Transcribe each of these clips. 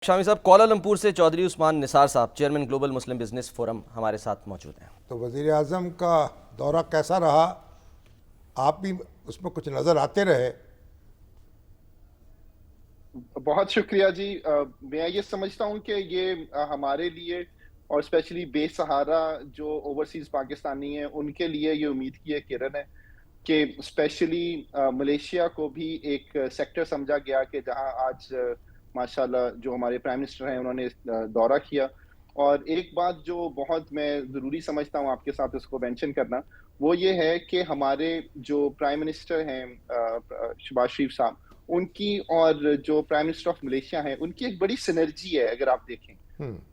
शामी साहब, कोलालमपुर से चौधरी उस्मान निसार साहब, चेयरमैन ग्लोबल मुस्लिम बिजनेस फोरम, हमारे साथ मौजूद हैं। तो वज़ीर आज़म का दौरा कैसा रहा? आप भी उसमें कुछ नज़र आते रहे। बहुत शुक्रिया जी। मैं ये समझता हूँ कि ये हमारे लिए और स्पेशली बेसहारा जो ओवरसीज पाकिस्तानी हैं उनके लिए ये उम्मीद की एक किरण है कि स्पेशली मलेशिया को भी एक सेक्टर समझा गया कि जहां आज माशाल्लाह जो हमारे प्राइम मिनिस्टर हैं उन्होंने दौरा किया। और एक बात जो बहुत मैं ज़रूरी समझता हूं आपके साथ इसको मेंशन करना, वो ये है कि हमारे जो प्राइम मिनिस्टर हैं शहबाज शरीफ साहब, उनकी और जो प्राइम मिनिस्टर ऑफ मलेशिया हैं उनकी एक बड़ी सिनर्जी है। अगर आप देखें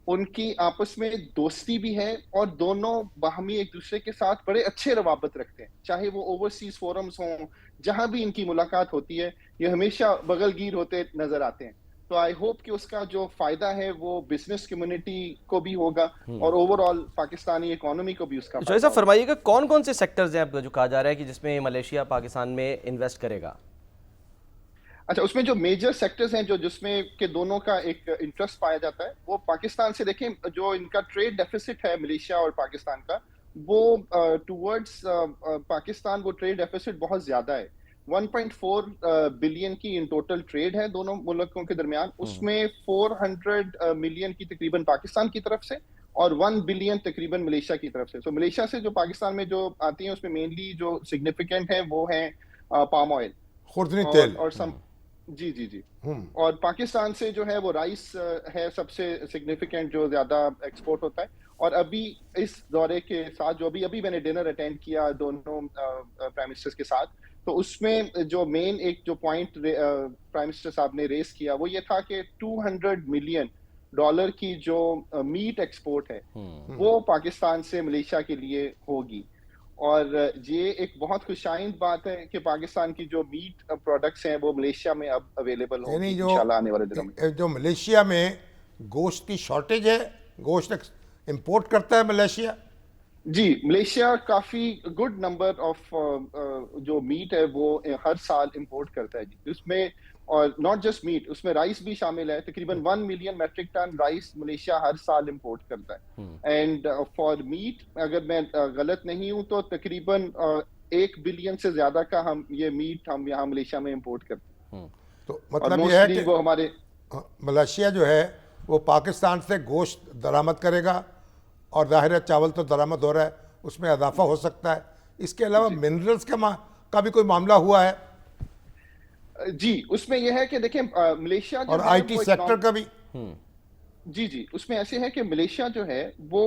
उनकी आपस में दोस्ती भी है और दोनों बाहमी एक दूसरे के साथ बड़े अच्छे रवाबत रखते हैं, चाहे वो ओवरसीज फोरम्स हों, जहां भी इनकी मुलाकात होती है ये हमेशा बगलगीर होते नजर आते हैं। तो आई होप कि उसका जो फायदा है वो बिजनेस कम्युनिटी को भी होगा और ओवरऑल पाकिस्तानी इकोनॉमी को भी उसका तो ऐसा फरमाइएगा, कौन कौन से सेक्टर्स हैं जो कहा जा रहा है कि जिसमें मलेशिया पाकिस्तान में इन्वेस्ट करेगा? अच्छा, उसमें जो मेजर सेक्टर्स हैं जो जिसमें के दोनों का एक इंटरेस्ट पाया जाता है वो पाकिस्तान से, देखें जो इनका ट्रेड डेफिसिट है मलेशिया और पाकिस्तान का, वो टुवर्ड्स पाकिस्तान वो ट्रेड डेफिसिट बहुत ज्यादा है। 1.4 बिलियन की इन टोटल ट्रेड है दोनों मुल्कों के दरमियान, उसमें 400 मिलियन की तकरीबन पाकिस्तान की तरफ से और 1 बिलियन तकरीबन मलेशिया की तरफ से। तो मलेशिया से जो पाकिस्तान में जो आती हैं उसमें मेनली जो सिग्निफिकेंट है वो है पाम ऑयल खुर्दनी तेल और सम जी जी जी। और पाकिस्तान से जो है वो राइस है सबसे सिग्निफिकेंट जो ज्यादा एक्सपोर्ट होता है। और अभी इस दौरे के साथ जो अभी मैंने डिनर अटेंड किया दोनों प्राइम मिनिस्टर्स के साथ, तो उसमें जो मेन एक जो पॉइंट प्राइम मिनिस्टर साहब ने रेस किया वो ये था कि $200 मिलियन की जो मीट एक्सपोर्ट है वो पाकिस्तान से मलेशिया के लिए होगी। और ये एक बहुत खुशाइंद बात है कि पाकिस्तान की जो मीट प्रोडक्ट्स हैं वो मलेशिया में अब अवेलेबल होंगी इंशाल्लाह आने वाले दिनों में। जो मलेशिया में गोश्त की शॉर्टेज है, गोश्त इंपोर्ट करता है मलेशिया। जी, मलेशिया काफी गुड नंबर ऑफ जो मीट है वो हर साल इंपोर्ट करता है जी। उसमें और नॉट जस्ट मीट, उसमें राइस भी शामिल है। तकरीबन 1 million metric ton rice Malaysia हर साल इंपोर्ट करता है। एंड फॉर मीट अगर मैं गलत नहीं हूं तो तकरीबन 1 बिलियन से ज्यादा का हम ये मीट हम यहाँ मलेशिया में इंपोर्ट करते हैं। तो मतलब ये है कि वो हमारे मलेशिया जो है वो पाकिस्तान से गोश्त दरामद करेगा और जाहिर है चावल तो दरामद हो रहा है, उसमें इजाफा हो सकता है। इसके अलावा मिनरल्स का भी कोई मामला हुआ है? जी, उसमें यह है कि देखें मलेशिया और आईटी सेक्टर का भी। जी जी, उसमें ऐसे है कि मलेशिया जो है वो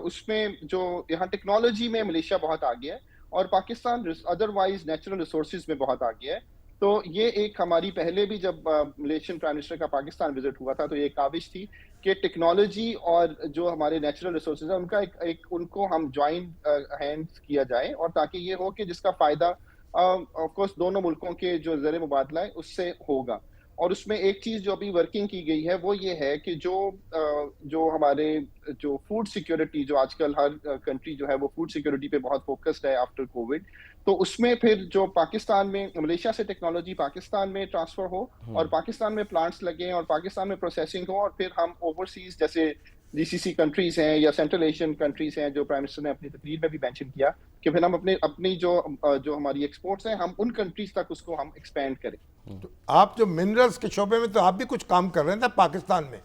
उसमें जो यहाँ टेक्नोलॉजी में मलेशिया बहुत आगे है और पाकिस्तान अदरवाइज नेचुरल रिसोर्सेज में बहुत आगे है। तो ये एक हमारी पहले भी जब मलेशियन प्राइम मिनिस्टर का पाकिस्तान विजिट हुआ था तो ये काविश थी कि टेक्नोलॉजी और जो हमारे नेचुरल रिसोर्सेज है उनका एक उनको हम ज्वाइंट हैंड्स किया जाए और ताकि ये हो कि जिसका फायदा ऑफ कोर्स दोनों मुल्कों के जो ज़र मुबादला है उससे होगा। और उसमें एक चीज जो अभी वर्किंग की गई है वो ये है कि जो हमारे जो फूड सिक्योरिटी, जो आजकल हर कंट्री जो है वो फूड सिक्योरिटी पे बहुत फोकस्ड है आफ्टर कोविड, तो उसमें फिर जो पाकिस्तान में मलेशिया से टेक्नोलॉजी पाकिस्तान में ट्रांसफर हो और पाकिस्तान में प्लांट्स लगे और पाकिस्तान में प्रोसेसिंग हो और फिर हम ओवरसीज जैसे जीसीसी कंट्रीज हैं या सेंट्रल एशियन कंट्रीज हैं, जो प्राइम मिनिस्टर ने अपनी तकरीर में भी मेंशन किया कि फिर हम अपनी जो हमारी एक्सपोर्ट्स हैं हम उन कंट्रीज तक उसको हम एक्सपेंड करें। तो आप जो मिनरल्स के शोबे में तो आप भी कुछ काम कर रहे हैं ना पाकिस्तान में?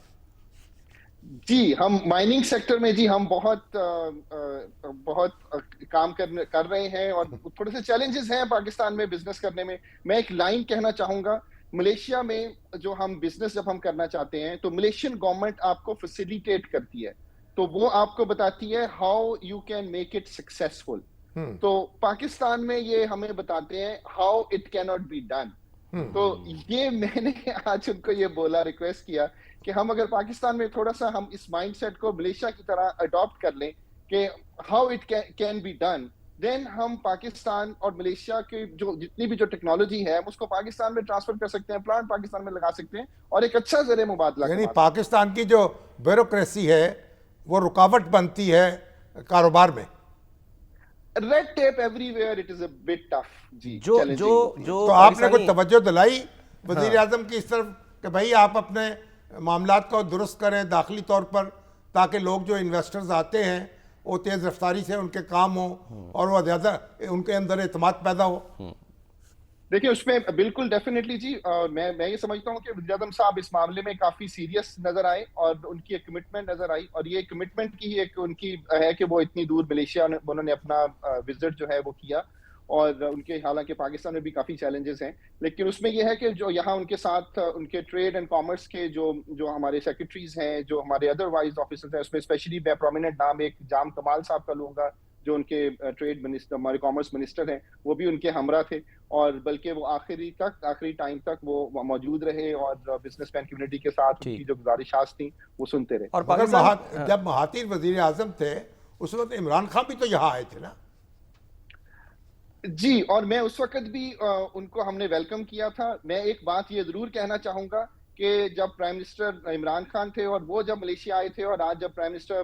जी, हम माइनिंग सेक्टर में जी हम बहुत काम कर रहे हैं और थोड़े से चैलेंजेस हैं पाकिस्तान में बिजनेस करने में। मैं एक लाइन कहना चाहूंगा, मलेशिया में जो हम बिजनेस जब हम करना चाहते हैं तो मलेशियन गवर्नमेंट आपको फैसिलिटेट करती है, तो वो आपको बताती है how you can make it successful. तो पाकिस्तान में ये हमें बताते हैं how it can not be done. तो ये मैंने आज उनको ये बोला, रिक्वेस्ट किया कि हम अगर पाकिस्तान में थोड़ा सा हम इस माइंडसेट को मलेशिया की तरह अडॉप्ट कर लें कि how it can be done, then हम पाकिस्तान और मलेशिया के जो जितनी भी जो टेक्नोलॉजी है उसको पाकिस्तान में ट्रांसफर कर सकते हैं, प्लांट पाकिस्तान में लगा सकते हैं और एक अच्छा ज़र मुबादला। यानी पाकिस्तान की जो ब्यूरोक्रेसी है वो रुकावट बनती है कारोबार में। Red tape everywhere, it is a bit tough जी। तो आपने कोई तवज्जो दिलाई वजीर आजम की इस तरफ कि भाई आप अपने मामलात को दुरुस्त करें दाखिली तौर पर, ताकि लोग जो इन्वेस्टर्स आते हैं वो तेज़ रफ्तारी से उनके काम हो और वो ज़्यादा उनके अंदर एतमाद पैदा हो। देखिए उसमें बिल्कुल डेफिनेटली जी, मैं ये समझता हूँ कि वज़ीर आज़म साहब इस मामले में काफी सीरियस नजर आए और उनकी एक कमिटमेंट नजर आई, और ये कमिटमेंट की ही एक उनकी है कि वो इतनी दूर मलेशिया उन्होंने अपना विजिट जो है वो किया, और उनके हालांकि पाकिस्तान में भी काफी चैलेंजेस हैं, लेकिन उसमें यह है कि जो यहाँ उनके साथ उनके ट्रेड एंड कॉमर्स के जो जो हमारे सेक्रेटरीज हैं, जो हमारे अदरवाइज ऑफिसर्स हैं, उसमें स्पेशली मैं प्रोमिनेंट नाम एक जाम कमाल साहब का लूंगा, जो उनके ट्रेड मिनिस्टर हमारे कॉमर्स मिनिस्टर हैं, वो भी उनके हमरा थे, और बल्कि वो आखिरी टाइम तक वो मौजूद रहे और बिजनेसमैन कम्युनिटी के साथ उनकी जो गुजारिशात थी वो सुनते रहे। और मगर पाकिस्तान जब महातिर वजीर आजम थे उस वक्त इमरान खान भी तो यहाँ आए थे ना। जी, और मैं उस वक्त भी उनको हमने वेलकम किया था। मैं एक बात ये जरूर कहना चाहूंगा कि जब प्राइम मिनिस्टर इमरान खान थे और वो जब मलेशिया आए थे, और आज जब प्राइम मिनिस्टर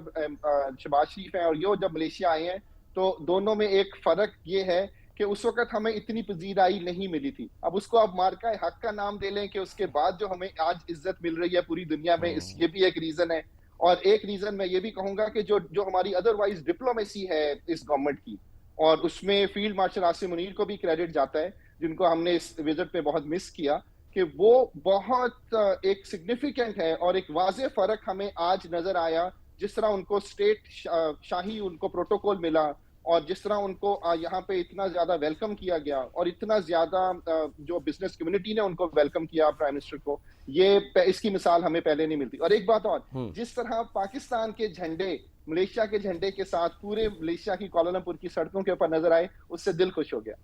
शहबाज शरीफ हैं और ये जब मलेशिया आए हैं, तो दोनों में एक फर्क ये है कि उस वक्त हमें इतनी पजीराई नहीं मिली थी। अब उसको आप मार्का हक का नाम दे लें कि उसके बाद जो हमें आज इज्जत मिल रही है पूरी दुनिया में, ये भी एक रीजन है। और एक रीजन मैं ये भी कहूंगा कि जो जो हमारी अदरवाइज डिप्लोमेसी है इस गवर्नमेंट की, और उसमें फील्ड मार्शल आसिम मुनीर को भी क्रेडिट जाता है, जिनको हमने इस विजिट में बहुत मिस किया, कि वो बहुत एक सिग्निफिकेंट है और एक वाज़ेह फर्क हमें आज नजर आया, जिस तरह उनको स्टेट शाही उनको प्रोटोकॉल मिला, और जिस तरह उनको यहाँ पे इतना ज्यादा वेलकम किया गया, और इतना ज्यादा जो बिजनेस कम्युनिटी ने उनको वेलकम किया प्राइम मिनिस्टर को, ये इसकी मिसाल हमें पहले नहीं मिलती। और एक बात और, जिस तरह पाकिस्तान के झंडे मलेशिया के झंडे के साथ पूरे मलेशिया की कुआलालंपुर की सड़कों के ऊपर नजर आए, उससे दिल खुश हो गया।